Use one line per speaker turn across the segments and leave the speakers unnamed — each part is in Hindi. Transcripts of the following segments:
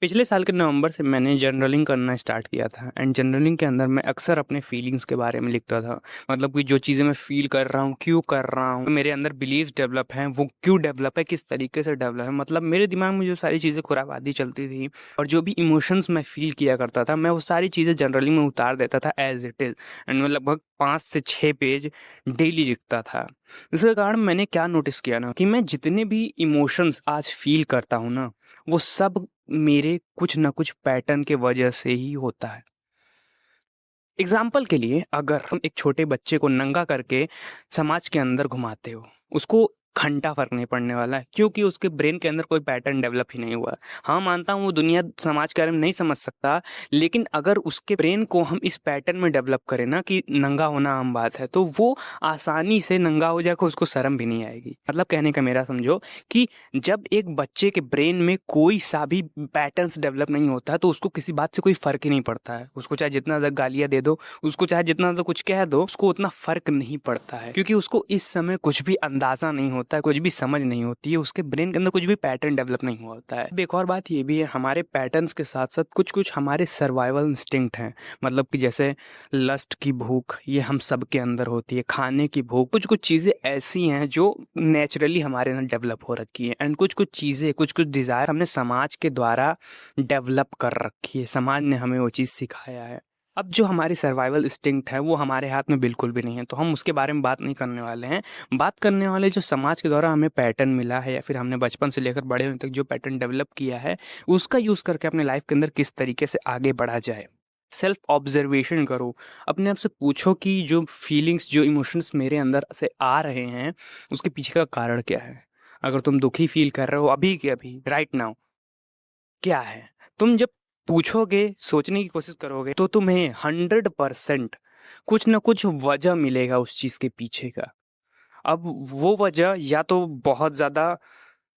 पिछले साल के नवंबर से मैंने जर्नलिंग करना स्टार्ट किया था एंड जर्नलिंग के अंदर मैं अक्सर अपने फीलिंग्स के बारे में लिखता था। मतलब कि जो चीज़ें मैं फ़ील कर रहा हूँ, क्यों कर रहा हूँ, मेरे अंदर बिलीव्स डेवलप हैं, वो क्यों डेवलप है, किस तरीके से डेवलप है। मतलब मेरे दिमाग में जो सारी चीज़ें खुराबादी चलती थी और जो भी इमोशंस मैं फ़ील किया करता था, मैं वो सारी चीज़ें जर्नलिंग में उतार देता था एज़ इट इज़। एंड मैं लगभग 5 से 6 पेज डेली लिखता था। इसके कारण मैंने क्या नोटिस किया ना कि मैं जितने भी इमोशंस आज फ़ील करता हूँ ना, वो सब मेरे कुछ न कुछ पैटर्न के वजह से ही होता है। एग्ज़ाम्पल के लिए अगर हम एक छोटे बच्चे को नंगा करके समाज के अंदर घुमाते हो, उसको घंटा फ़र्क नहीं पड़ने वाला है क्योंकि उसके ब्रेन के अंदर कोई पैटर्न डेवलप ही नहीं हुआ है। हाँ, मानता हूँ वो दुनिया समाज के बारे में नहीं समझ सकता, लेकिन अगर उसके ब्रेन को हम इस पैटर्न में डेवलप करें ना कि नंगा होना आम बात है, तो वो आसानी से नंगा हो जाएगा, उसको शर्म भी नहीं आएगी। मतलब कहने का मेरा समझो कि जब एक बच्चे के ब्रेन में कोई सा भी पैटर्न्स डेवलप नहीं होता है, तो उसको किसी बात से कोई फ़र्क ही नहीं पड़ता है। उसको चाहे जितना ज़्यादा गालियाँ दे दो, उसको चाहे जितना ज़्यादा कुछ कह दो, उसको उतना फ़र्क नहीं पड़ता है क्योंकि उसको इस समय कुछ भी अंदाज़ा नहीं होता है, कुछ भी समझ नहीं होती है, उसके ब्रेन के अंदर कुछ भी पैटर्न डेवलप नहीं हुआ होता है। अब एक और बात ये भी है, हमारे पैटर्न्स के साथ-साथ कुछ-कुछ हमारे सर्वाइवल इंस्टिंक्ट हैं। मतलब कि जैसे लस्ट की भूख, ये हम सबके अंदर होती है, खाने की भूख, कुछ-कुछ चीज़ें ऐसी हैं जो नेचुरली हमारे अंदर डेवलप हो रखी हैं एंड कुछ-कुछ चीज़ें, कुछ-कुछ डिज़ायर हमने समाज के द्वारा डेवलप कर रखी है, समाज ने हमें वो चीज़ सिखाया है। अब जो हमारी सर्वाइवल इंस्टिंक्ट है वो हमारे हाथ में बिल्कुल भी नहीं है, तो हम उसके बारे में बात नहीं करने वाले हैं। बात करने वाले जो समाज के द्वारा हमें पैटर्न मिला है या फिर हमने बचपन से लेकर बड़े होने तक जो पैटर्न डेवलप किया है, उसका यूज़ करके अपने लाइफ़ के अंदर किस तरीके से आगे बढ़ा जाए। सेल्फ ऑब्जर्वेशन करो, अपने आप से पूछो कि जो फीलिंग्स, जो इमोशंस मेरे अंदर से आ रहे हैं, उसके पीछे का कारण क्या है? अगर तुम दुखी फ़ील कर रहे हो अभी के अभी, राइट नाउ, क्या है? तुम जब पूछोगे, सोचने की कोशिश करोगे, तो तुम्हें 100% कुछ न कुछ वजह मिलेगा उस चीज़ के पीछे का। अब वो वजह या तो बहुत ज़्यादा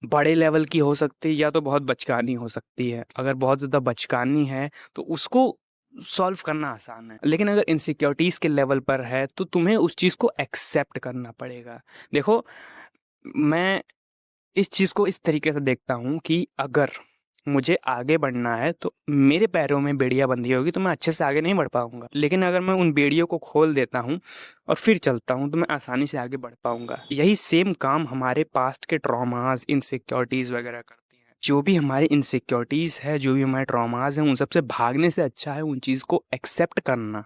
बड़े लेवल की हो सकती है या तो बहुत बचकानी हो सकती है। अगर बहुत ज़्यादा बचकानी है, तो उसको सॉल्व करना आसान है। लेकिन अगर इनसिक्योरिटीज़ के लेवल पर है, तो तुम्हें उस चीज़ को एक्सेप्ट करना पड़ेगा। देखो, मैं इस चीज़ को इस तरीके से देखता हूँ कि अगर मुझे आगे बढ़ना है तो मेरे पैरों में बेड़ियाँ बंधी होगी तो मैं अच्छे से आगे नहीं बढ़ पाऊँगा। लेकिन अगर मैं उन बेड़ियों को खोल देता हूँ और फिर चलता हूँ तो मैं आसानी से आगे बढ़ पाऊँगा। यही सेम काम हमारे पास्ट के ट्रॉमास, इनसिक्योरिटीज़ वगैरह करती हैं। जो भी हमारी इनसिक्योरिटीज़ है, जो भी हमारे ट्रॉमास हैं, उन सब से भागने से अच्छा है उन चीज़ को एक्सेप्ट करना।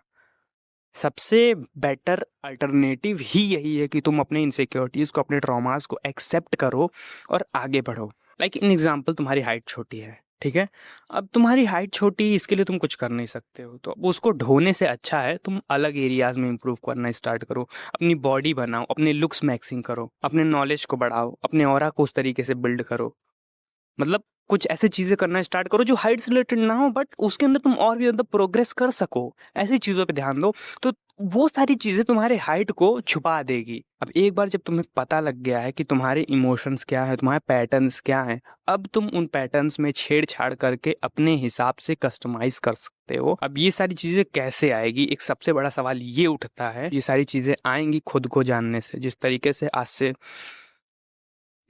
सबसे बेटर अल्टरनेटिव ही यही है कि तुम अपने इनसिक्योरिटीज़ को, अपने ट्रॉमास को एक्सेप्ट करो और आगे बढ़ो। लाइक इन एग्ज़ाम्पल, तुम्हारी हाइट छोटी है, ठीक है? अब तुम्हारी हाइट छोटी, इसके लिए तुम कुछ कर नहीं सकते हो, तो अब उसको ढोने से अच्छा है तुम अलग एरियाज़ में इम्प्रूव करना स्टार्ट करो। अपनी बॉडी बनाओ, अपने लुक्स मैक्सिंग करो, अपने नॉलेज को बढ़ाओ, अपने ऑरा को उस तरीके से बिल्ड करो। मतलब कुछ ऐसी चीज़ें करना स्टार्ट करो जो हाइट से रिलेटेड ना हो, बट उसके अंदर तुम और भी ज़्यादा प्रोग्रेस कर सको। ऐसी चीज़ों पे ध्यान दो, तो वो सारी चीज़ें तुम्हारे हाइट को छुपा देगी। अब एक बार जब तुम्हें पता लग गया है कि तुम्हारे इमोशंस क्या हैं, तुम्हारे पैटर्न्स क्या हैं, अब तुम उन पैटर्न्स में छेड़-छाड़ करके अपने हिसाब से कस्टमाइज़ कर सकते हो। अब ये सारी चीज़ें कैसे आएगी? एक सबसे बड़ा सवाल ये उठता है, ये सारी चीज़ें आएँगी खुद को जानने से। जिस तरीके से आज से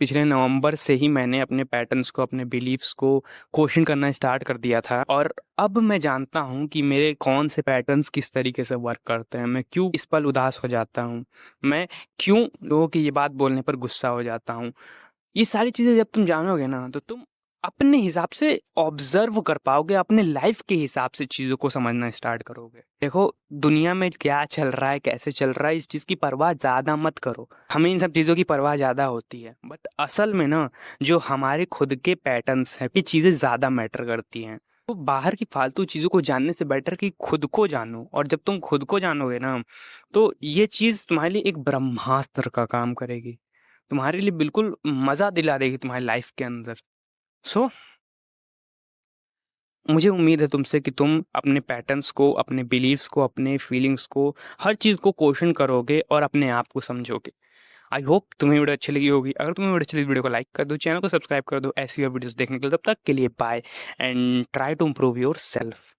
पिछले नवंबर से ही मैंने अपने पैटर्न्स को, अपने बिलीफ्स को क्वेश्चन करना स्टार्ट कर दिया था और अब मैं जानता हूँ कि मेरे कौन से पैटर्न्स किस तरीके से वर्क करते हैं। मैं क्यों इस पल उदास हो जाता हूँ, मैं क्यों लोगों की ये बात बोलने पर गुस्सा हो जाता हूँ। ये सारी चीज़ें जब तुम जानोगे ना, तो तुम अपने हिसाब से ऑब्ज़र्व कर पाओगे, अपने लाइफ़ के हिसाब से चीज़ों को समझना स्टार्ट करोगे। देखो, दुनिया में क्या चल रहा है, कैसे चल रहा है, इस चीज़ की परवाह ज़्यादा मत करो। हमें इन सब चीज़ों की परवाह ज़्यादा होती है, बट असल में ना, जो हमारे खुद के पैटर्न्स हैं, ये चीज़ें ज़्यादा मैटर करती हैं। तो बाहर की फालतू चीज़ों को जानने से बेटर कि खुद को जानो, और जब तुम खुद को जानोगे ना, तो ये चीज़ तुम्हारे लिए एक ब्रह्मास्त्र का काम करेगी। तुम्हारे लिए बिल्कुल मज़ा दिला देगी तुम्हारी लाइफ़ के अंदर। सो मुझे उम्मीद है तुमसे कि तुम अपने पैटर्न्स को, अपने बिलीव्स को, अपने फीलिंग्स को, हर चीज़ को क्वेश्चन करोगे और अपने आप को समझोगे। आई होप तुम्हें वीडियो अच्छी लगी होगी। अगर तुम्हें वीडियो अच्छी लगी, वीडियो को लाइक कर दो, चैनल को सब्सक्राइब कर दो ऐसी और वीडियोज़ देखने के लिए। तब तक के लिए bye and try to improve yourself.